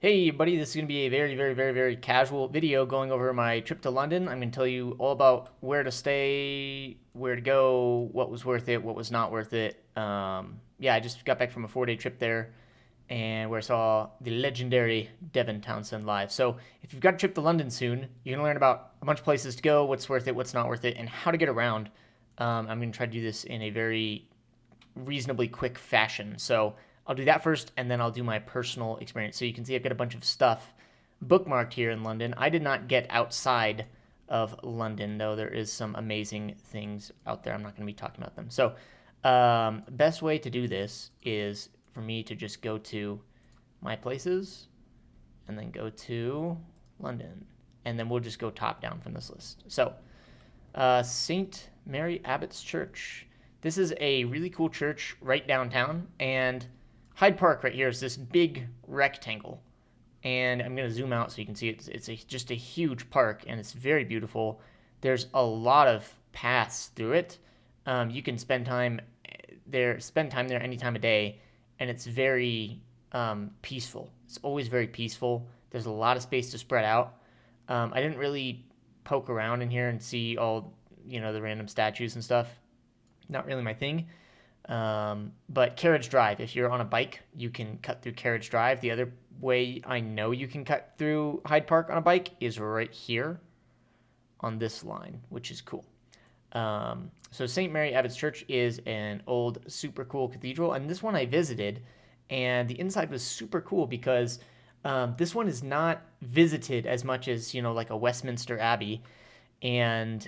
Hey buddy, this is going to be a very casual video going over my trip to London. I'm going to tell you all about where to stay, where to go, what was worth it, what was not worth it. Yeah, I just got back from a 4-day trip there and where I saw the legendary Devin Townsend live. So if you've got a trip to London soon, you're going to learn about a bunch of places to go, what's worth it, what's not worth it, and how to get around. I'm going to try to do this in a very reasonably quick fashion. So I'll do that first, and then I'll do my personal experience. So you can see I've got a bunch of stuff bookmarked here in London. I did not get outside of London, though there is some amazing things out there. I'm not going to be talking about them. So best way to do this is for me to just go to my places and then go to London. And then we'll just go top down from this list. So St. Mary Abbott's Church. This is a really cool church right downtown, and Hyde Park right here is this big rectangle. And I'm going to zoom out so you can see just a huge park, and it's very beautiful. There's a lot of paths through it. You can spend time there any time of day, and it's very peaceful. It's always very peaceful. There's a lot of space to spread out. I didn't really poke around in here and see all the random statues and stuff. Not really my thing. But Carriage Drive, if you're on a bike, you can cut through Carriage Drive. The other way I know you can cut through Hyde Park on a bike is right here on this line, which is cool. So St. Mary Abbott's Church is an old, super cool cathedral, and this one I visited, and the inside was super cool because this one is not visited as much as like a Westminster Abbey, and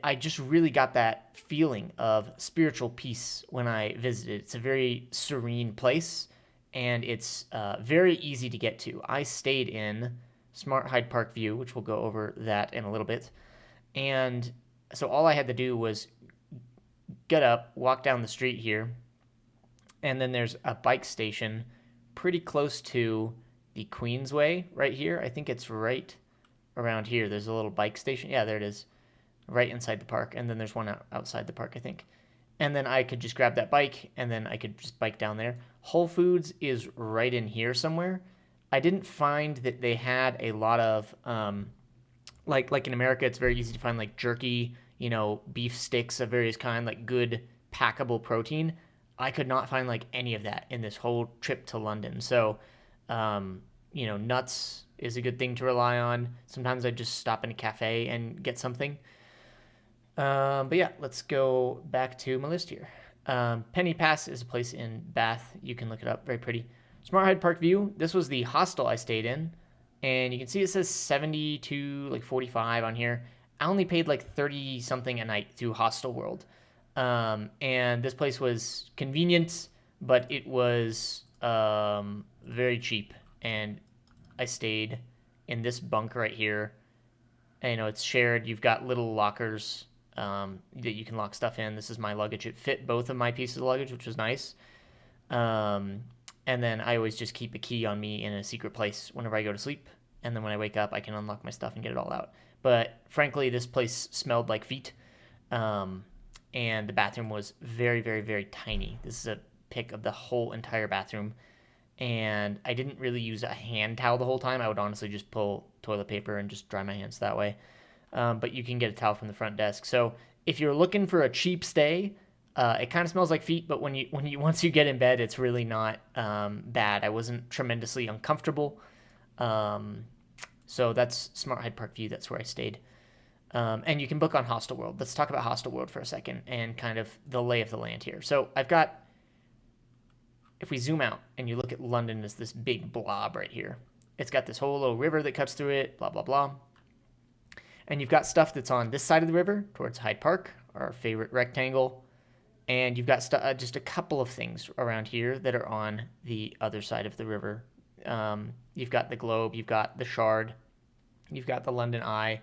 I just really got that feeling of spiritual peace when I visited. It's a very serene place, and it's very easy to get to. I stayed in Smart Hyde Park View, which we'll go over that in a little bit. And so all I had to do was get up, walk down the street here, and then there's a bike station pretty close to the Queensway right here. I think it's right around here. There's a little bike station. Yeah, there it is, right inside the park, and then there's one outside the park, I think. And then I could just grab that bike, and then I could just bike down there. Whole Foods is right in here somewhere. I didn't find that they had a lot of like in America, it's very easy to find like jerky, beef sticks of various kind, like good packable protein. I could not find like any of that in this whole trip to London. So, nuts is a good thing to rely on. Sometimes I just stop in a cafe and get something. But yeah, let's go back to my list here. Penny Pass is a place in Bath. You can look it up. Very pretty. Smart Hyde Park View. This was the hostel I stayed in. And you can see it says 72, like 45 on here. I only paid like 30 something a night through Hostel World. And this place was convenient, but it was very cheap. And I stayed in this bunk right here. And, it's shared. You've got little lockers that you can lock stuff in. This is my luggage. It fit both of my pieces of luggage, which was nice. And then I always just keep a key on me in a secret place whenever I go to sleep. And then when I wake up, I can unlock my stuff and get it all out. But frankly, this place smelled like feet. And the bathroom was very tiny. This is a pic of the whole entire bathroom. And I didn't really use a hand towel the whole time. I would honestly just pull toilet paper and just dry my hands that way. But you can get a towel from the front desk. So if you're looking for a cheap stay, it kind of smells like feet, but once you get in bed, it's really not bad. I wasn't tremendously uncomfortable. So that's Smart Hyde Park View. That's where I stayed. And you can book on Hostel World. Let's talk about Hostel World for a second and kind of the lay of the land here. So if we zoom out and you look at London as this big blob right here, it's got this whole little river that cuts through it, blah, blah, blah. And you've got stuff that's on this side of the river towards Hyde Park, our favorite rectangle. And you've got just a couple of things around here that are on the other side of the river. You've got the Globe, you've got the Shard, you've got the London Eye.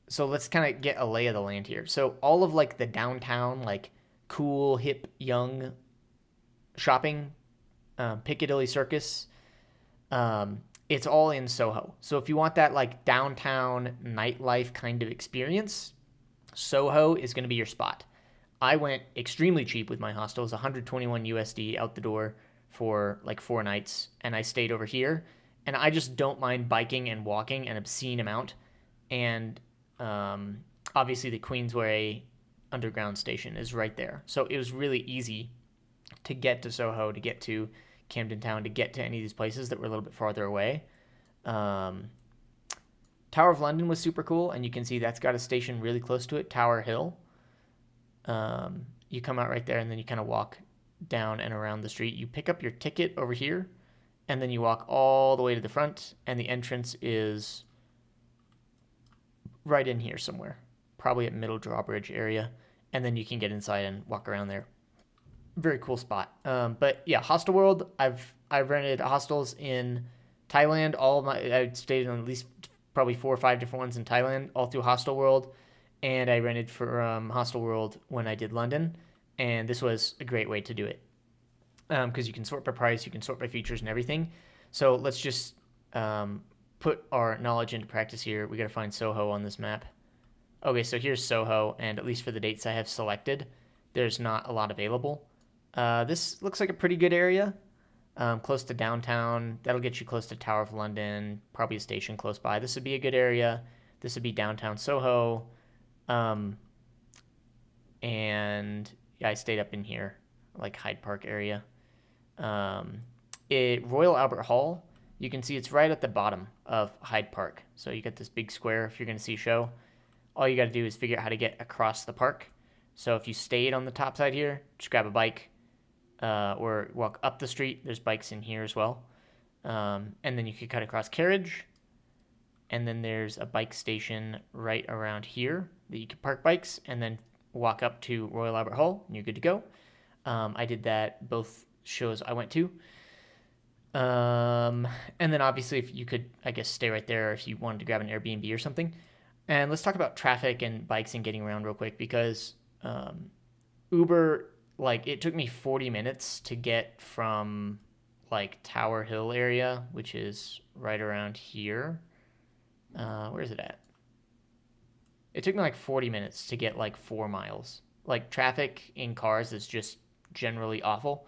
So let's kind of get a lay of the land here. So all of like the downtown, like cool, hip, young shopping, Piccadilly Circus, it's all in Soho. So if you want that like downtown nightlife kind of experience, Soho is going to be your spot. I went extremely cheap with my hostel. It was 121 USD out the door for like 4 nights, and I stayed over here. And I just don't mind biking and walking an obscene amount. And obviously, the Queensway Underground station is right there, so it was really easy to get to Soho, to get to Camden Town, to get to any of these places that were a little bit farther away. Um, Tower of London was super cool, and you can see that's got a station really close to it, Tower Hill. You come out right there, and then you kind of walk down and around the street. You pick up your ticket over here, and then you walk all the way to the front, and the entrance is right in here somewhere, probably at Middle Drawbridge area, and then you can get inside and walk around there. Very cool spot. But yeah, Hostelworld. I've rented hostels in Thailand. I stayed in at least probably 4 or 5 different ones in Thailand, all through Hostelworld, and I rented for Hostelworld when I did London, and this was a great way to do it because you can sort by price, you can sort by features and everything. So let's just put our knowledge into practice here. We got to find Soho on this map. Okay, so here's Soho, and at least for the dates I have selected, there's not a lot available. This looks like a pretty good area, close to downtown. That'll get you close to Tower of London, probably a station close by. This would be a good area. This would be downtown Soho. And yeah, I stayed up in here, like Hyde Park area. Royal Albert Hall, you can see it's right at the bottom of Hyde Park. So you got this big square if you're going to see a show. All you got to do is figure out how to get across the park. So if you stayed on the top side here, just grab a bike or walk up the street. There's bikes in here as well. And then you could cut across Carriage. And then there's a bike station right around here that you can park bikes and then walk up to Royal Albert Hall, and you're good to go. I did that both shows I went to. And then obviously if you could, I guess, stay right there if you wanted to grab an Airbnb or something. And let's talk about traffic and bikes and getting around real quick because Uber, like, it took me 40 minutes to get from like Tower Hill area, which is right around here. Where is it at? It took me like 40 minutes to get like 4 miles. Like, traffic in cars is just generally awful.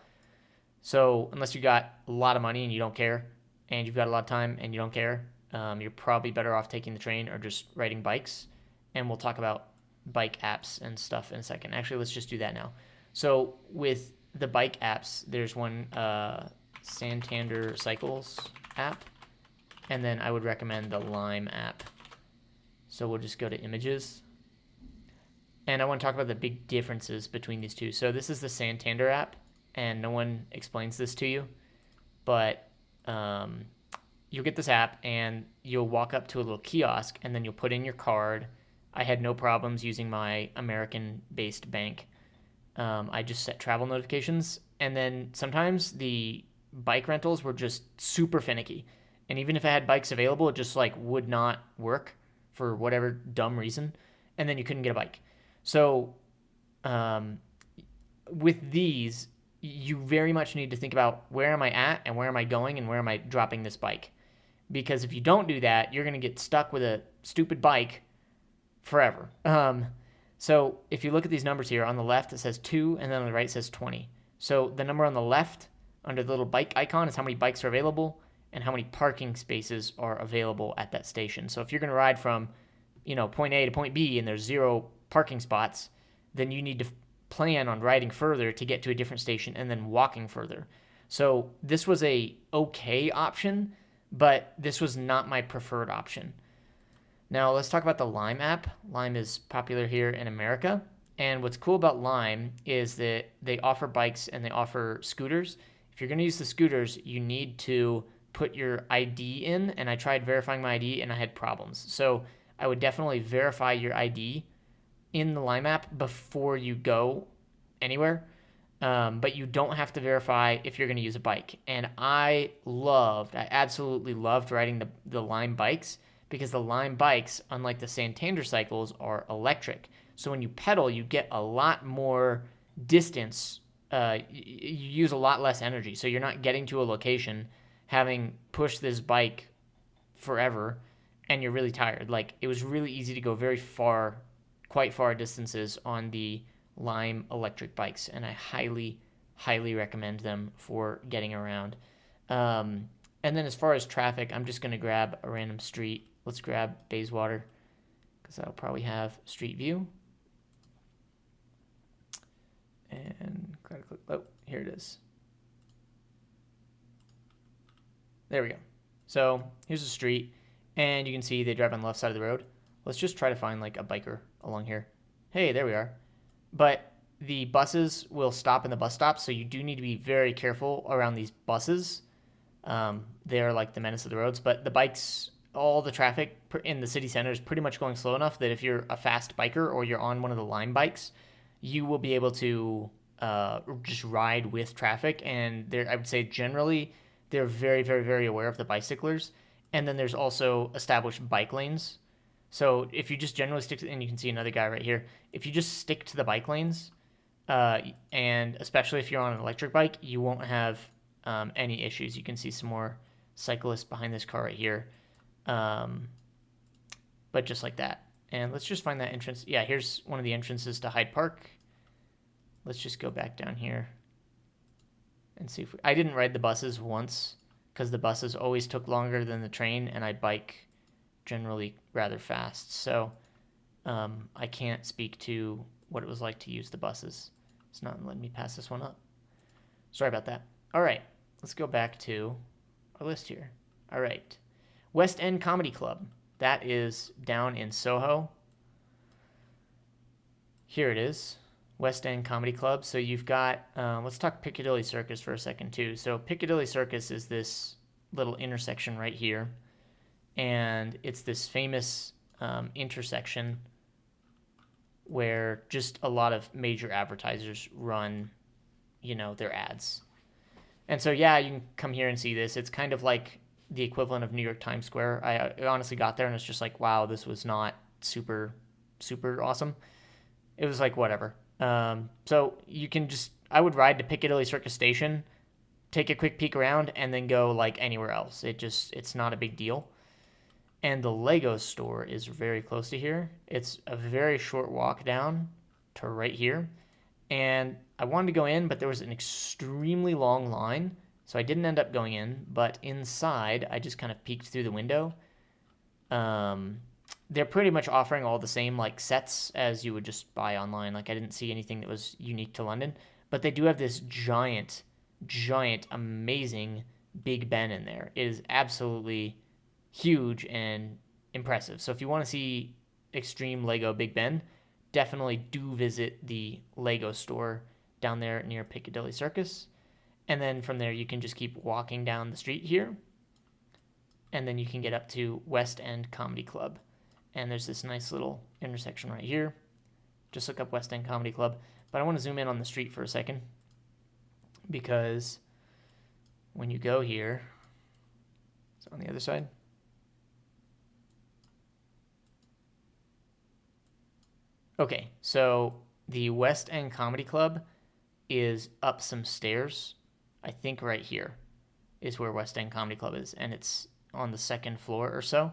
So unless you got a lot of money and you don't care, and you've got a lot of time and you don't care, you're probably better off taking the train or just riding bikes. And we'll talk about bike apps and stuff in a second. Actually, let's just do that now. So with the bike apps, there's one Santander Cycles app, and then I would recommend the Lime app. So we'll just go to images. And I want to talk about the big differences between these two. So this is the Santander app, and no one explains this to you, but you'll get this app and you'll walk up to a little kiosk and then you'll put in your card. I had no problems using my American-based bank. I just set travel notifications, and then sometimes the bike rentals were just super finicky. And even if I had bikes available, it just like would not work for whatever dumb reason, and then you couldn't get a bike. So with these, you very much need to think about where am I at and where am I going and where am I dropping this bike? Because if you don't do that, you're going to get stuck with a stupid bike forever. So if you look at these numbers here, on the left it says 2, and then on the right it says 20. So the number on the left under the little bike icon is how many bikes are available and how many parking spaces are available at that station. So if you're going to ride from, point A to point B and there's 0 parking spots, then you need to plan on riding further to get to a different station and then walking further. So this was a okay option, but this was not my preferred option. Now let's talk about the Lime app. Lime is popular here in America. And what's cool about Lime is that they offer bikes and they offer scooters. If you're going to use the scooters, you need to put your ID in, and I tried verifying my ID and I had problems. So I would definitely verify your ID in the Lime app before you go anywhere. But you don't have to verify if you're going to use a bike. And I absolutely loved riding the Lime bikes, because the Lime bikes, unlike the Santander cycles, are electric. So when you pedal, you get a lot more distance. You use a lot less energy. So you're not getting to a location having pushed this bike forever and you're really tired. Like, it was really easy to go quite far distances on the Lime electric bikes, and I highly, highly recommend them for getting around. And then as far as traffic, I'm just going to grab a random street. Let's grab Bayswater because that'll probably have street view. And click, oh, here it is. There we go. So here's the street, and you can see they drive on the left side of the road. Let's just try to find like a biker along here. Hey, there we are. But the buses will stop in the bus stops, so you do need to be very careful around these buses. They're like the menace of the roads, but the bikes, all the traffic in the city center is pretty much going slow enough that if you're a fast biker or you're on one of the Lime bikes, you will be able to just ride with traffic. And I would say generally they're very, very, very aware of the bicyclers. And then there's also established bike lanes. So if you just generally stick to, and you can see another guy right here, if you just stick to the bike lanes, and especially if you're on an electric bike, you won't have any issues. You can see some more cyclists behind this car right here. But just like that. And let's just find that entrance. Yeah, here's one of the entrances to Hyde Park. Let's just go back down here and see if I didn't ride the buses once because the buses always took longer than the train, and I bike generally rather fast. So I can't speak to what it was like to use the buses. It's not letting me pass this one up. Sorry about that. All right, let's go back to our list here. All right, West End Comedy Club. That is down in Soho. Here it is, West End Comedy Club. So you've got, let's talk Piccadilly Circus for a second too. So Piccadilly Circus is this little intersection right here. And it's this famous intersection where just a lot of major advertisers run, their ads. And so, yeah, you can come here and see this. It's kind of like the equivalent of New York Times Square. I honestly got there and it's just like, wow, this was not super, super awesome. It was like, whatever. So you can I would ride to Piccadilly Circus Station, take a quick peek around, and then go like anywhere else. It's not a big deal. And the Lego store is very close to here. It's a very short walk down to right here. And I wanted to go in, but there was an extremely long line. So I didn't end up going in. But inside, I just kind of peeked through the window. They're pretty much offering all the same like sets as you would just buy online. Like I didn't see anything that was unique to London. But they do have this giant, amazing Big Ben in there. It is absolutely huge and impressive. So if you want to see extreme Lego Big Ben, definitely do visit the Lego store down there near Piccadilly Circus. And then from there, you can just keep walking down the street here. And then you can get up to West End Comedy Club. And there's this nice little intersection right here. Just look up West End Comedy Club. But I want to zoom in on the street for a second, because when you go here, it's on the other side. Okay, so the West End Comedy Club is up some stairs. I think right here is where West End Comedy Club is, and it's on the second floor or so.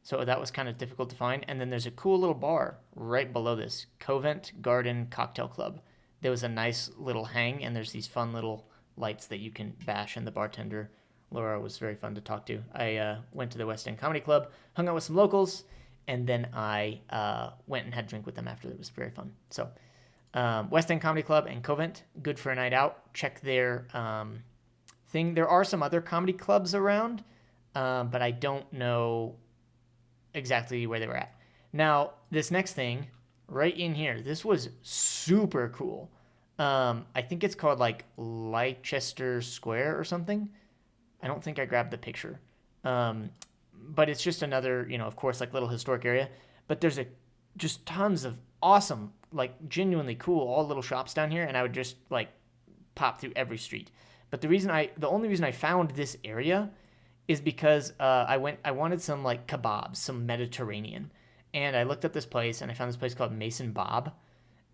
So that was kind of difficult to find. And then there's a cool little bar right below this, Covent Garden Cocktail Club. There was a nice little hang, and there's these fun little lights that you can bash, and the bartender, Laura, was very fun to talk to. I went to the West End Comedy Club, hung out with some locals, and then I went and had a drink with them after. It was very fun. So West End Comedy Club and Covent, good for a night out. Check their thing. There are some other comedy clubs around, but I don't know exactly where they were at. Now, this next thing right in here, this was super cool. I think it's called like Leicester Square or something. I don't think I grabbed the picture. But it's just another, of course, like little historic area. But there's just tons of awesome, like genuinely cool, all little shops down here, and I would just like pop through every street. But the only reason I found this area is because I wanted some like kebabs, some Mediterranean, and I looked up this place and I found this place called Mason Bob,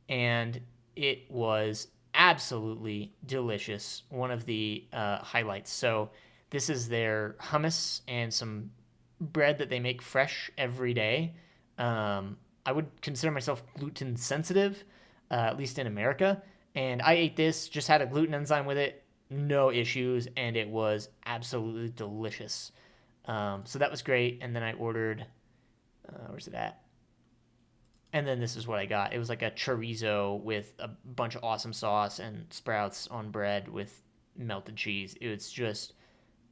and it was absolutely delicious. One of the highlights. So this is their hummus and some bread that they make fresh every day. I would consider myself gluten sensitive, at least in America. And I ate this, just had a gluten enzyme with it, no issues, and it was absolutely delicious. So that was great. And then I ordered, where's it at? And then this is what I got. It was like a chorizo with a bunch of awesome sauce and sprouts on bread with melted cheese. It was just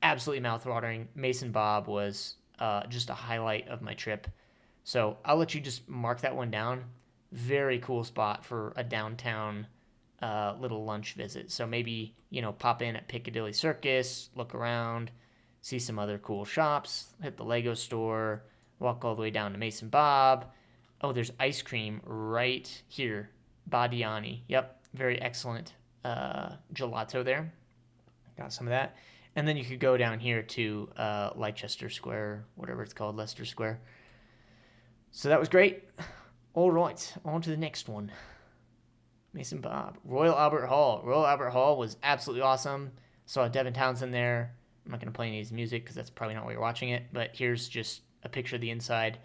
absolutely mouthwatering. Mason Bob was just a highlight of my trip. So I'll let you just mark that one down. Very cool spot for a downtown little lunch visit. So maybe, pop in at Piccadilly Circus, look around, see some other cool shops, hit the Lego store, walk all the way down to Mason Bob. Oh, there's ice cream right here. Badiani. Yep, very excellent gelato there. Got some of that. And then you could go down here to Leicester Square, whatever it's called, Leicester Square. So that was great. All right, on to the next one. Mason Bob. Royal Albert Hall. Royal Albert Hall was absolutely awesome. Saw Devin Townsend there. I'm not going to play any of his music because that's probably not why you're watching it. But here's just a picture of the inside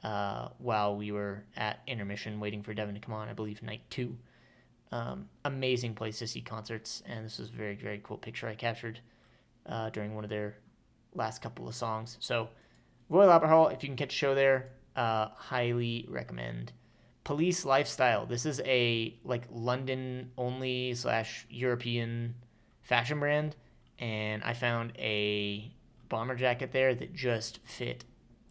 while we were at intermission waiting for Devin to come on, I believe, night 2. Amazing place to see concerts. And this was a very, very cool picture I captured during one of their last couple of songs. So Royal Albert Hall, if you can catch a show there, highly recommend. Police Lifestyle. This is a London only / European fashion brand, and I found a bomber jacket there that just fit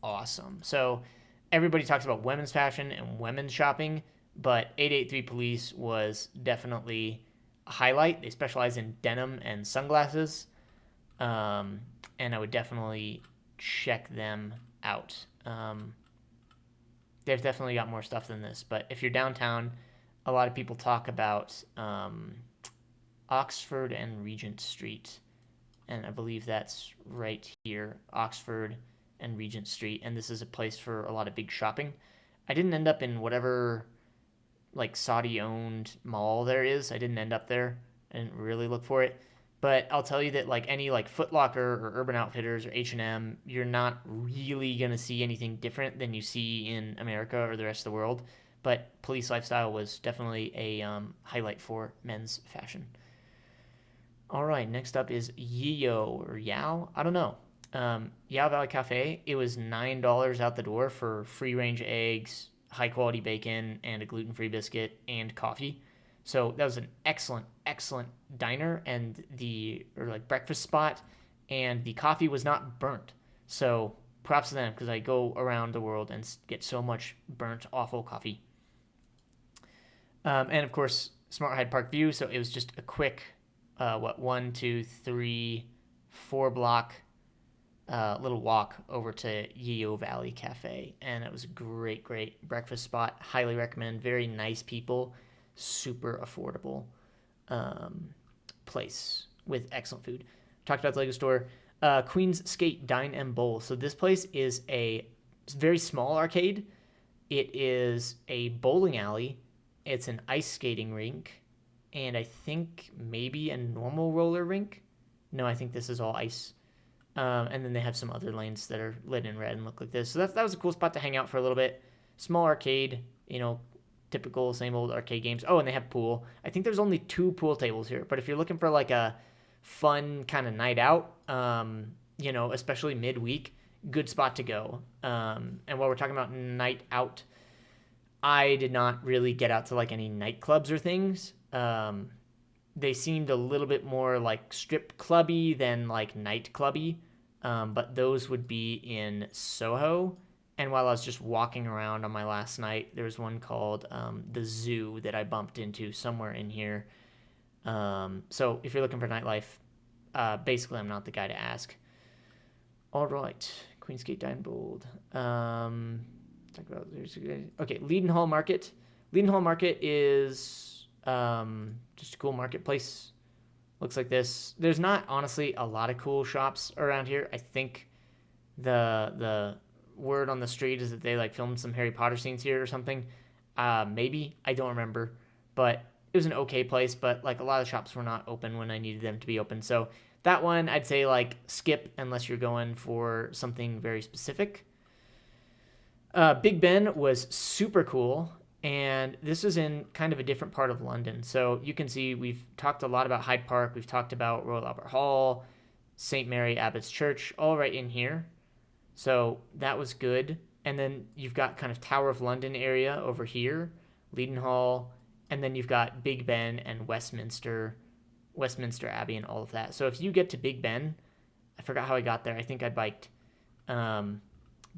awesome. So everybody talks about women's fashion and women's shopping, but 883 Police was definitely a highlight. They specialize in denim and sunglasses, and I would definitely check them out. They've definitely got more stuff than this, but if you're downtown, a lot of people talk about Oxford and Regent Street, and I believe that's right here, Oxford and Regent Street, and this is a place for a lot of big shopping. I didn't end up in whatever Saudi-owned mall there is. I didn't end up there. I didn't really look for it. But I'll tell you that any Foot Locker or Urban Outfitters or H&M, you're not really going to see anything different than you see in America or the rest of the world. But Police Lifestyle was definitely a highlight for men's fashion. All right, next up is Yio or Yao. I don't know. Yao Valley Cafe, it was $9 out the door for free-range eggs, high-quality bacon, and a gluten-free biscuit and coffee. So that was an excellent, excellent diner and breakfast spot, and the coffee was not burnt. So props to them because I go around the world and get so much burnt, awful coffee. And of course, Smart Hyde Park View. So it was just a quick, 1, 2, 3, 4 block little walk over to Yeo Valley Cafe, and it was a great, great breakfast spot. Highly recommend. Very nice people. Super affordable place with excellent food. Talked about the Lego store. Queen's Skate Dine and Bowl. So this place is a very small arcade. It is a bowling alley. It's an ice skating rink, and I think maybe a normal roller rink. No, I think this is all ice. And then they have some other lanes that are lit in red and look like this. So that was a cool spot to hang out for a little bit. Small arcade, typical same old arcade games. Oh, and they have pool. I think there's only 2 pool tables here. But if you're looking for a fun kind of night out, especially midweek, good spot to go. And while we're talking about night out, I did not really get out to any nightclubs or things. They seemed a little bit more strip clubby than night clubby. But those would be in Soho. And while I was just walking around on my last night, there was one called the Zoo that I bumped into somewhere in here. So if you're looking for nightlife, basically I'm not the guy to ask. All right, Queensgate Dine Bold. Talk about okay, Leadenhall Market. Leadenhall Market is just a cool marketplace. Looks like this. There's not honestly a lot of cool shops around here. I think the word on the street is that they filmed some Harry Potter scenes here or something. Maybe, I don't remember, but it was an okay place. But a lot of shops were not open when I needed them to be open. So that one I'd say skip unless you're going for something very specific. Big Ben was super cool. And this is in kind of a different part of London. So you can see we've talked a lot about Hyde Park, we've talked about Royal Albert Hall, St. Mary Abbott's Church, all right in here. So that was good. And then you've got kind of Tower of London area over here, Leadenhall, and then you've got Big Ben and Westminster Abbey and all of that. So if you get to Big Ben, I forgot how I got there. I think I biked.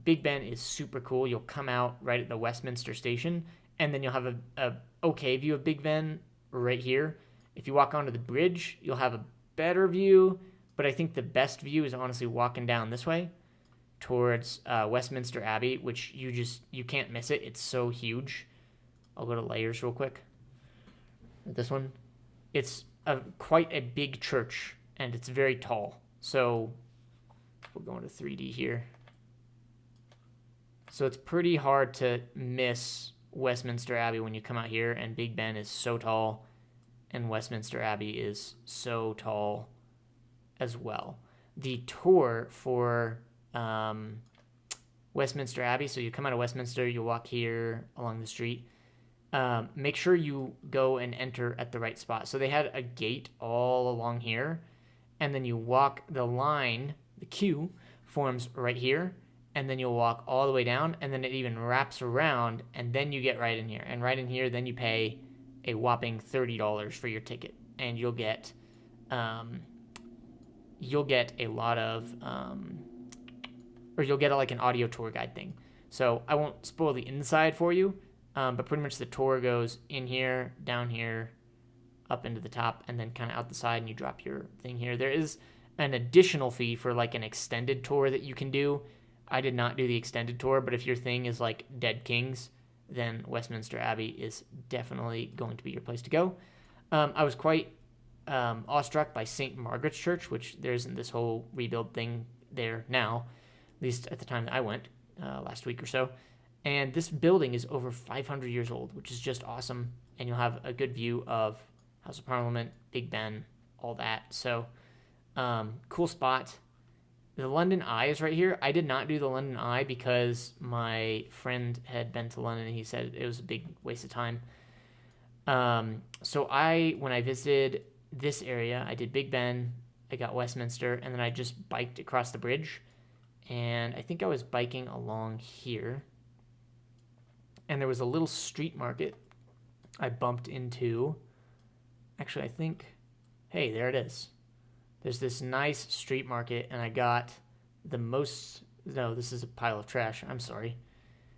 Big Ben is super cool. You'll come out right at the Westminster station, and then you'll have a okay view of Big Ben right here. If you walk onto the bridge, you'll have a better view, but I think the best view is honestly walking down this way towards Westminster Abbey, which you can't miss it. It's so huge. I'll go to layers real quick. This one, it's quite a big church, and it's very tall. So we'll go into 3D here. So it's pretty hard to miss Westminster Abbey when you come out here, and Big Ben is so tall, and Westminster Abbey is so tall as well. The tour for Westminster Abbey, so you come out of Westminster, you walk here along the street. Make sure you go and enter at the right spot. So they had a gate all along here, and then you walk the line, the queue forms right here, and then you'll walk all the way down, and then it even wraps around, and then you get right in here. And right in here, then you pay a whopping $30 for your ticket, and you'll get a lot of, or you'll get like an audio tour guide thing. So I won't spoil the inside for you, but pretty much the tour goes in here, down here, up into the top, and then kind of out the side, and you drop your thing here. There is an additional fee for like an extended tour that you can do. I did not do the extended tour, but if your thing is like Dead Kings, then Westminster Abbey is definitely going to be your place to go. I was quite awestruck by St. Margaret's Church, which there isn't this whole rebuild thing there now, at least at the time that I went last week or so. And this building is over 500 years old, which is just awesome. And you'll have a good view of House of Parliament, Big Ben, all that. So cool spot. The London Eye is right here. I did not do the London Eye because my friend had been to London and he said it was a big waste of time. So when I visited this area, I did Big Ben, I got Westminster, and then I just biked across the bridge. And I think I was biking along here. And there was a little street market I bumped into. Actually, I think, hey, there it is. There's this nice street market, and I got no, this is a pile of trash. I'm sorry.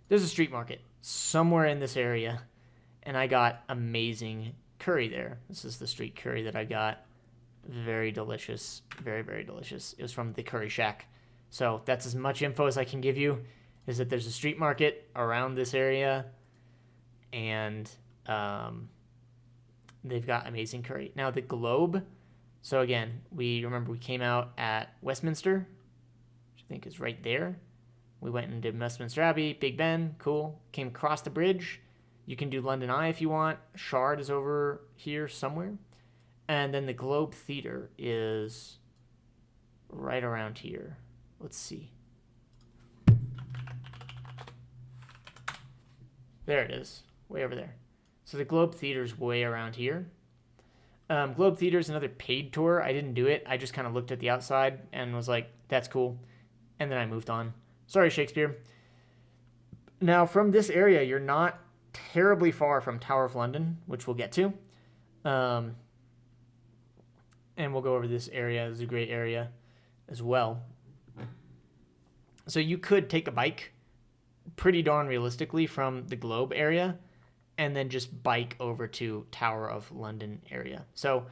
There's a street market somewhere in this area, and I got amazing curry there. This is the street curry that I got. Very delicious. Very, very delicious. It was from the Curry Shack. So that's as much info as I can give you, is that there's a street market around this area, and they've got amazing curry. Now, the Globe. So again, we came out at Westminster, which I think is right there. We went and did Westminster Abbey, Big Ben, cool. Came across the bridge. You can do London Eye if you want. Shard is over here somewhere. And then the Globe Theatre is right around here. Let's see. There it is, way over there. So the Globe Theatre is way around here. Globe Theatre is another paid tour. I didn't do it. I just kind of looked at the outside and was like, that's cool. And then I moved on. Sorry, Shakespeare. Now, from this area, you're not terribly far from Tower of London, which we'll get to. And we'll go over this area. It's a great area as well. So you could take a bike pretty darn realistically from the Globe area and then just bike over to Tower of London area. So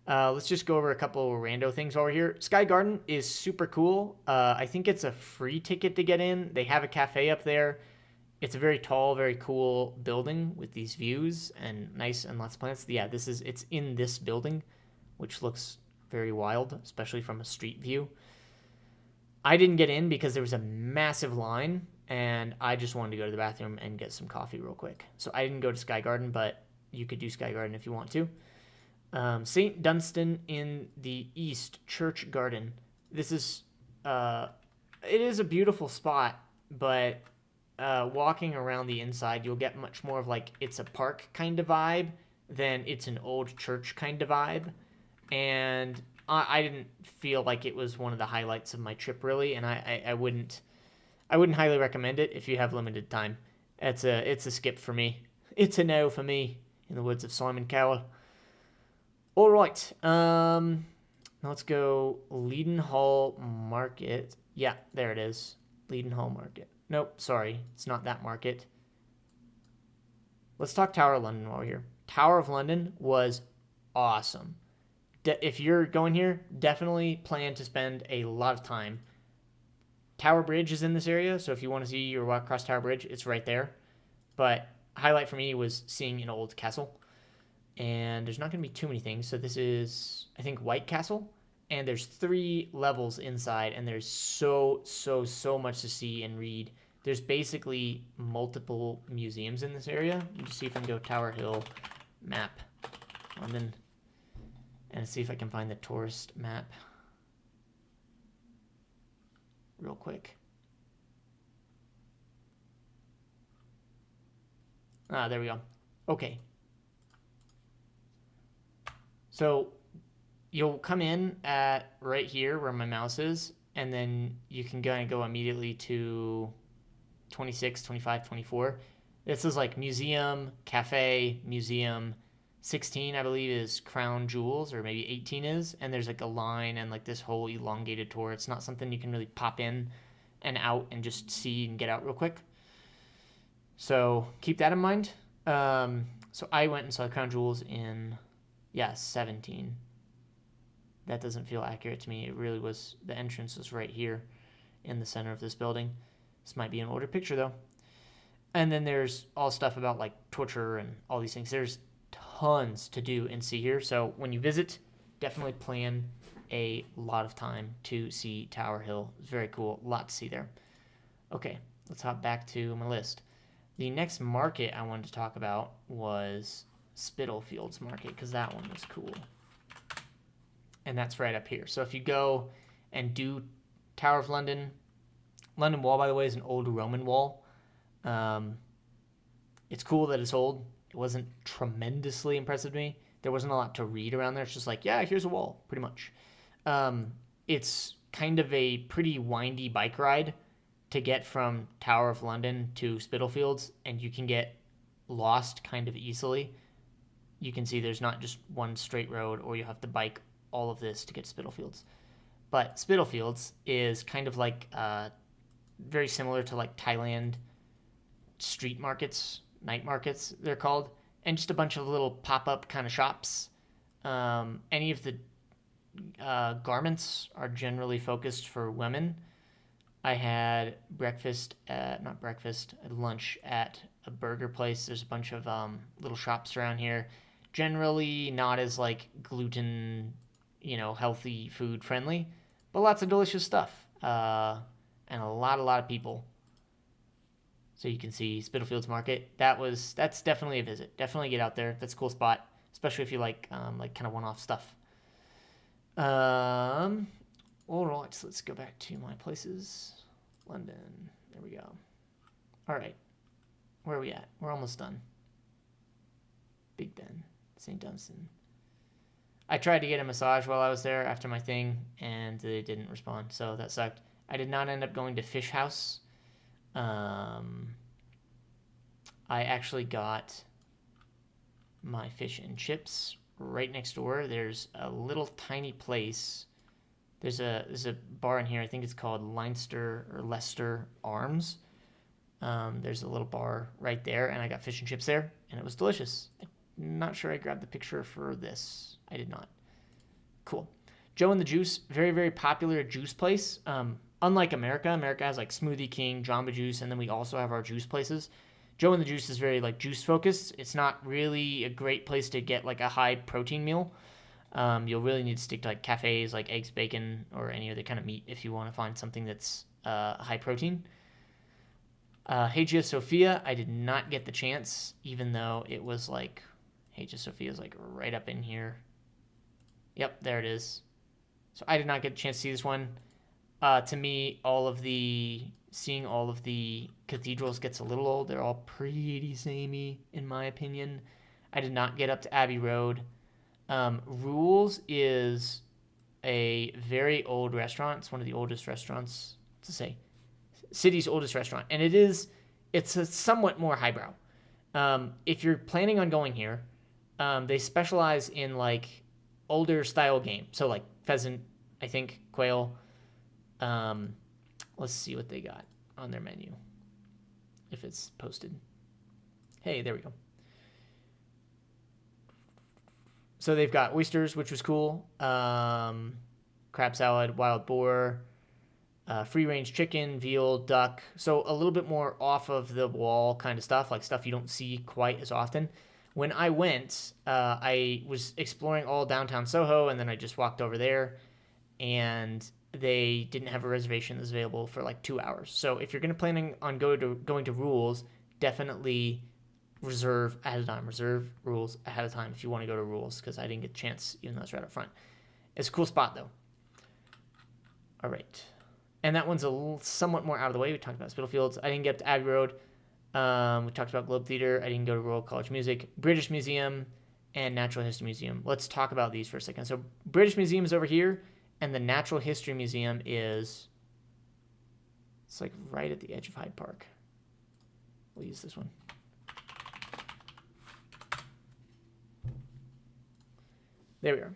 let's just go over a couple of rando things over here. Sky Garden is super cool. I think it's a free ticket to get in. They have a cafe up there. It's a very tall, very cool building with these views and nice and lots of plants. Yeah, it's in this building, which looks very wild, especially from a street view. I didn't get in because there was a massive line, and I just wanted to go to the bathroom and get some coffee real quick. So I didn't go to Sky Garden, but you could do Sky Garden if you want to. St. Dunstan in the East Church Garden. This is, it is a beautiful spot, but walking around the inside, you'll get much more of like it's a park kind of vibe than it's an old church kind of vibe. And I didn't feel like it was one of the highlights of my trip really, and I wouldn't highly recommend it if you have limited time. It's a skip for me. It's a no for me, in the words of Simon Cowell. All right, let's go Leadenhall Market. Yeah, there it is, Leadenhall Market. Nope, sorry, it's not that market. Let's talk Tower of London while we're here. Tower of London was awesome. If you're going here, definitely plan to spend a lot of time. Tower Bridge is in this area, so if you want to see or walk across Tower Bridge, it's right there. But highlight for me was seeing an old castle. And there's not going to be too many things. So this is, I think, White Castle. And there's 3 levels inside, and there's so much to see and read. There's basically multiple museums in this area. You just see if I can go Tower Hill map, London, and see if I can find the tourist map real quick. There we go. Okay. So you'll come in at right here where my mouse is, and then you can go immediately to 26, 25, 24. This is like museum, cafe, museum. 16, I believe, is Crown Jewels, or maybe 18 is, and there's like a line and like this whole elongated tour. It's not something you can really pop in and out and just see and get out real quick. So keep that in mind. So I went and saw Crown Jewels in, 17. That doesn't feel accurate to me. It really was, the entrance was right here in the center of this building. This might be an older picture though. And then there's all stuff about like torture and all these things. There's tons to do and see here. So when you visit, definitely plan a lot of time to see Tower Hill. It's very cool. A lot to see there. Okay, let's hop back to my list. The next market I wanted to talk about was Spitalfields Market, because that one was cool. And that's right up here. So if you go and do Tower of London, London Wall, by the way, is an old Roman wall. It's cool that it's old. It wasn't tremendously impressive to me. There wasn't a lot to read around there. It's just like, yeah, here's a wall, pretty much. It's kind of a pretty windy bike ride to get from Tower of London to Spitalfields, and you can get lost kind of easily. You can see there's not just one straight road, or you have to bike all of this to get to Spitalfields. But Spitalfields is kind of like very similar to like Thailand street markets, night markets they're called, and just a bunch of little pop-up kind of shops. Any of the garments are generally focused for women. I had lunch at a burger place. There's a bunch of little shops around here. Generally not as like gluten, healthy food friendly, but lots of delicious stuff. And a lot of people. So you can see Spitalfields Market. That's definitely a visit. Definitely get out there. That's a cool spot, especially if you like kind of one-off stuff. All right, so let's go back to my places. London. There we go. All right. Where are we at? We're almost done. Big Ben, St. Dunstan. I tried to get a massage while I was there after my thing, and they didn't respond, so that sucked. I did not end up going to Fish House. I actually got my fish and chips right next door. There's a little tiny place. There's a bar in here. I think it's called Leicester Arms. There's a little bar right there, and I got fish and chips there, and it was delicious. I'm not sure I grabbed the picture for this. I did not. Cool. Joe and the Juice, very, very popular juice place. Unlike America has like Smoothie King, Jamba Juice, and then we also have our juice places. Joe and the Juice is very like juice focused. It's not really a great place to get like a high protein meal. You'll really need to stick to like cafes like eggs, bacon, or any other kind of meat if you want to find something that's high protein. Hagia Sophia, I did not get the chance, even though it was like, Hagia Sophia is like right up in here. Yep, there it is. So I did not get a chance to see this one. To me, seeing all of the cathedrals gets a little old. They're all pretty samey, in my opinion. I did not get up to Abbey Road. Rules is a very old restaurant. It's one of the oldest restaurants, to say, city's oldest restaurant, and it's a somewhat more highbrow. If you're planning on going here, they specialize in like older style game, so like pheasant, I think, quail. Let's see what they got on their menu, if it's posted. Hey, there we go. So they've got oysters, which was cool. Crab salad, wild boar, free range chicken, veal, duck. So a little bit more off of the wall kind of stuff, like stuff you don't see quite as often. When I went, I was exploring all downtown Soho, and then I just walked over there, and they didn't have a reservation that's available for like 2 hours. So if you're planning on going to Rules, definitely reserve ahead of time. Reserve Rules ahead of time if you want to go to Rules, because I didn't get a chance, even though it's right up front. It's a cool spot though. All right, and that one's somewhat more out of the way. We talked about Spitalfields. I didn't get up to Abbey Road. We talked about Globe Theatre. I didn't go to Royal College of Music, British Museum, and Natural History Museum. Let's talk about these for a second. So British Museum is over here, and the Natural History Museum it's like right at the edge of Hyde Park. We'll use this one. There we are.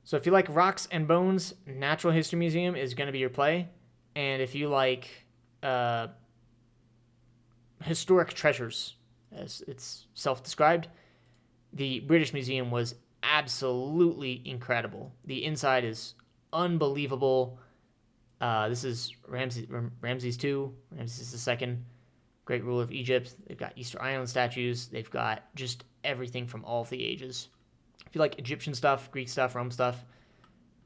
So if you like rocks and bones, Natural History Museum is going to be your play. And if you like historic treasures, as it's self-described, the British Museum was absolutely incredible. The inside is unbelievable. This is Ramses II, Ramses II, great ruler of Egypt. They've got Easter Island statues. They've got just everything from all of the ages. If you like Egyptian stuff, Greek stuff, Rome stuff,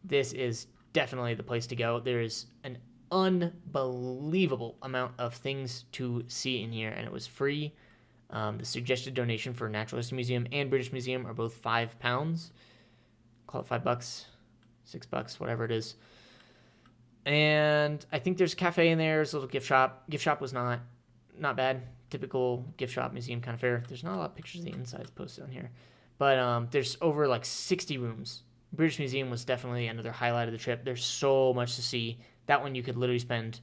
this is definitely the place to go. There is an unbelievable amount of things to see in here, and it was free. The suggested donation for Natural History Museum and British Museum are both £5. Call it $5, $6, whatever it is. And I think there's a cafe in there. There's a little gift shop. Gift shop was not bad. Typical gift shop museum kind of fare. There's not a lot of pictures of the insides posted on here. But there's over like 60 rooms. British Museum was definitely another highlight of the trip. There's so much to see. That one you could literally spend,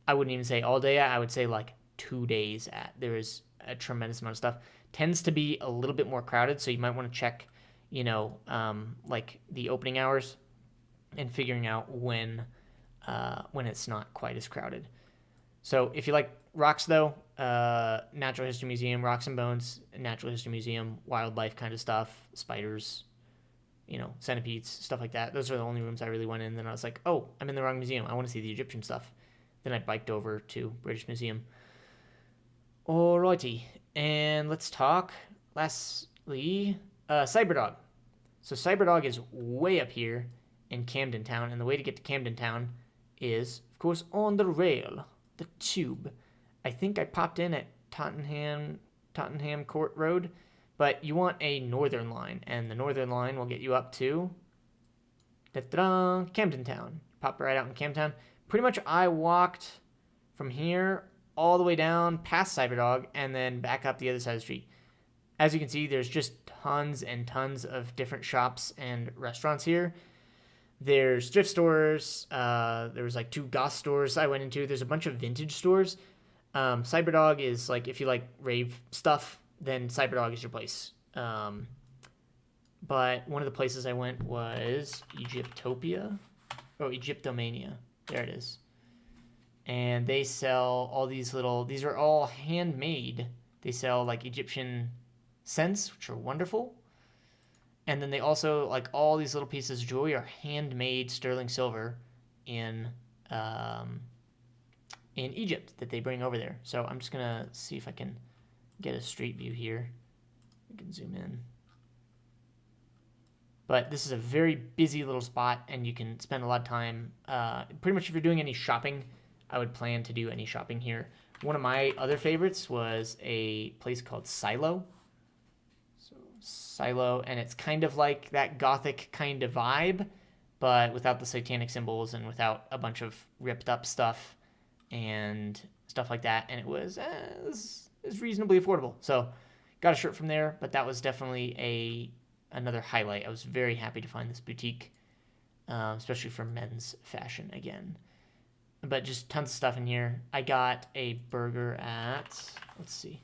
I wouldn't even say all day at, I would say like 2 days at. There is a tremendous amount of stuff. Tends to be a little bit more crowded, so you might want to check, like the opening hours and figuring out when it's not quite as crowded. So if you like rocks though, Natural History Museum, Rocks and Bones, Natural History Museum, wildlife kind of stuff, spiders, centipedes, stuff like that. Those are the only rooms I really went in. Then I was like, oh, I'm in the wrong museum. I want to see the Egyptian stuff. Then I biked over to British Museum. Alrighty, and let's talk, lastly, Cyberdog. So Cyberdog is way up here in Camden Town, and the way to get to Camden Town is, of course, on the rail, the tube. I think I popped in at Tottenham Court Road, but you want a northern line, and the northern line will get you up to Camden Town. Pop right out in Camden Town. Pretty much I walked from here all the way down past Cyberdog and then back up the other side of the street. As you can see, there's just tons and tons of different shops and restaurants here. There's thrift stores. There was like 2 goth stores I went into. There's a bunch of vintage stores. Cyberdog is like, if you like rave stuff, then Cyberdog is your place. But one of the places I went was Egyptopia. Oh, Egyptomania. There it is. And they sell all these these are all handmade. They sell like Egyptian scents, which are wonderful. And then they also, like, all these little pieces of jewelry are handmade sterling silver in Egypt that they bring over there. So I'm just going to see if I can get a street view here. We can zoom in. But this is a very busy little spot, and you can spend a lot of time. Pretty much if you're doing any shopping, I would plan to do any shopping here. One of my other favorites was a place called Silo. Silo, and it's kind of like that gothic kind of vibe, but without the satanic symbols and without a bunch of ripped up stuff and stuff like that. And it was reasonably affordable. So got a shirt from there, but that was definitely another highlight. I was very happy to find this boutique, especially for men's fashion again. But just tons of stuff in here. I got a burger at, let's see.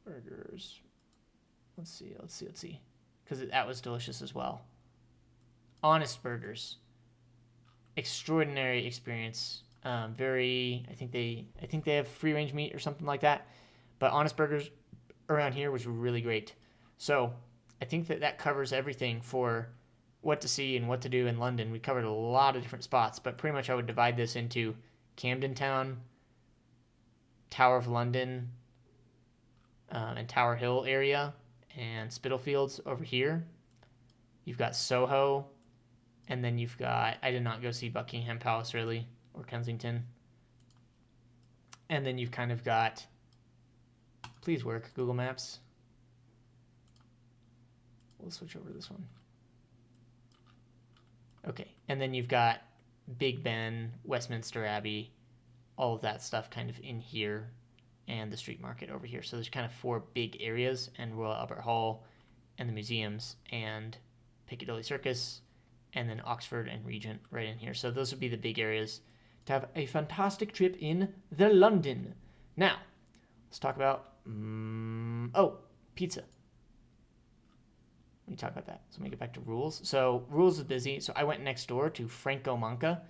Burgers. Let's see. Because that was delicious as well. Honest Burgers. Extraordinary experience. I think they have free range meat or something like that. But Honest Burgers around here was really great. So I think that covers everything for what to see and what to do in London. We covered a lot of different spots, but pretty much I would divide this into Camden Town, Tower of London, and Tower Hill area, and Spitalfields over here. You've got Soho, and then you've got, I did not go see Buckingham Palace really, or Kensington. And then you've kind of got, please work, Google Maps. We'll switch over to this one. Okay, and then you've got Big Ben, Westminster Abbey, all of that stuff kind of in here, and the street market over here. So there's kind of 4 big areas, and Royal Albert Hall, and the museums, and Piccadilly Circus, and then Oxford and Regent right in here. So those would be the big areas to have a fantastic trip in the London. Now, let's talk about, pizza. Let me talk about that. So let me get back to Rules. So Rules is busy. So I went next door to Franco Manca,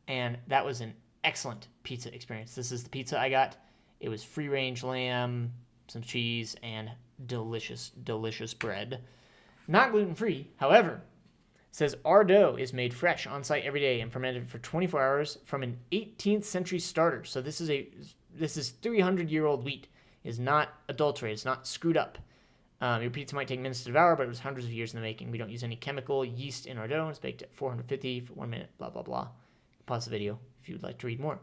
and that was an excellent pizza experience. This is the pizza I got. It was free-range lamb, some cheese, and delicious, delicious bread. Not gluten-free, however, it says our dough is made fresh on site every day and fermented for 24 hours from an 18th century starter. So this is 300-year-old wheat. It is not adulterated. It's not screwed up. Your pizza might take minutes to devour, but it was hundreds of years in the making. We don't use any chemical yeast in our dough. It's baked at 450 for 1 minute, blah, blah, blah. Pause the video if you'd like to read more.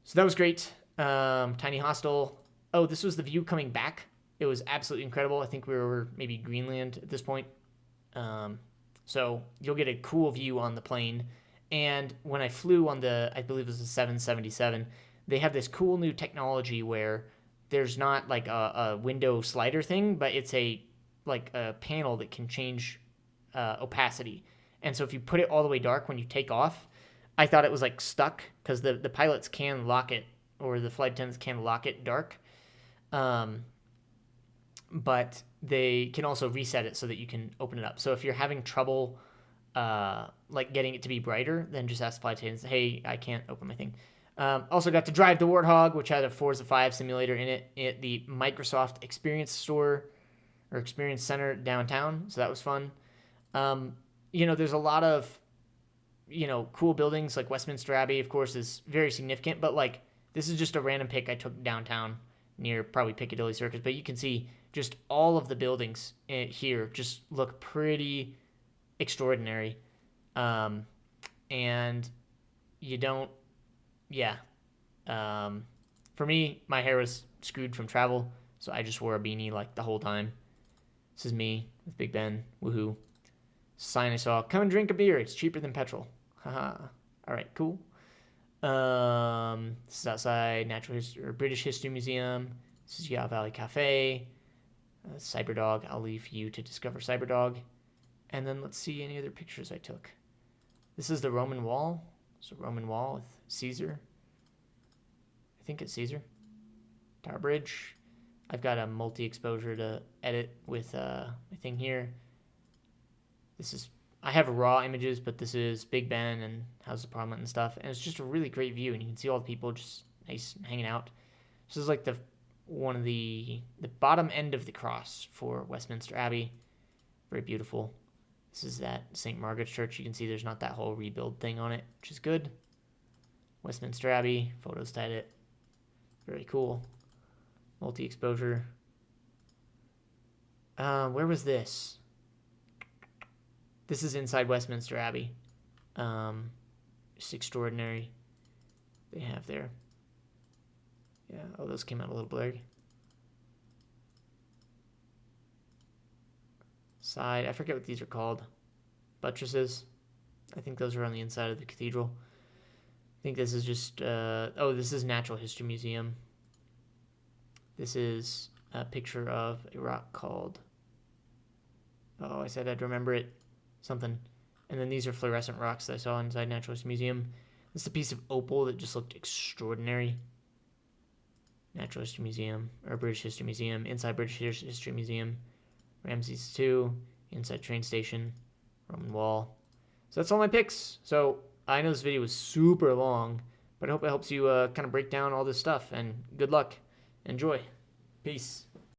So that was great. Tiny hostel. Oh, this was the view coming back. It was absolutely incredible. I think we were maybe Greenland at this point. So you'll get a cool view on the plane. And when I flew on I believe it was the 777, they have this cool new technology where there's not like a window slider thing, but it's a panel that can change opacity. And so if you put it all the way dark when you take off, I thought it was like stuck because the pilots can lock it, or the flight attendants can lock it dark. But they can also reset it so that you can open it up. So if you're having trouble getting it to be brighter, then just ask the flight attendants, hey, I can't open my thing. Also got to drive the Warthog, which had a Forza 5 simulator in it at the Microsoft Experience Store or Experience Center downtown. So that was fun. There's a lot of, cool buildings. Like Westminster Abbey, of course, is very significant. But this is just a random pic I took downtown near probably Piccadilly Circus. But you can see just all of the buildings here just look pretty extraordinary. And you don't, for me, my hair was screwed from travel, so I just wore a beanie the whole time. This is me with Big Ben. Woohoo. Sign I saw, come and drink a beer. It's cheaper than petrol. Haha. All right, cool. This is outside British History Museum. This is Yao Valley Cafe. Cyberdog. I'll leave you to discover Cyberdog. And then let's see any other pictures I took. This is the Roman Wall. It's a Roman wall with Caesar. I think it's Caesar. Tower Bridge. I've got a multi-exposure to edit with my thing here. I have raw images, but this is Big Ben and House of Parliament and stuff. And it's just a really great view, and you can see all the people just nice hanging out. This is the bottom end of the cross for Westminster Abbey. Very beautiful. This is that St. Margaret's Church. You can see there's not that whole rebuild thing on it, which is good. Westminster Abbey, photos to edit. Very cool. Multi-exposure. Where was this? This is inside Westminster Abbey. Just extraordinary. They have there. Yeah, oh, those came out a little blurry. side. I forget what these are called. Buttresses. I think those are on the inside of the cathedral. I think this is just, this is Natural History Museum. This is a picture of a rock called, I said I'd remember it, something. And then these are fluorescent rocks that I saw inside Natural History Museum. This is a piece of opal that just looked extraordinary. Natural History Museum, or British History Museum, inside British History Museum, Ramses II, inside train station, Roman wall. So that's all my picks. So I know this video was super long, but I hope it helps you kind of break down all this stuff. And good luck. Enjoy. Peace.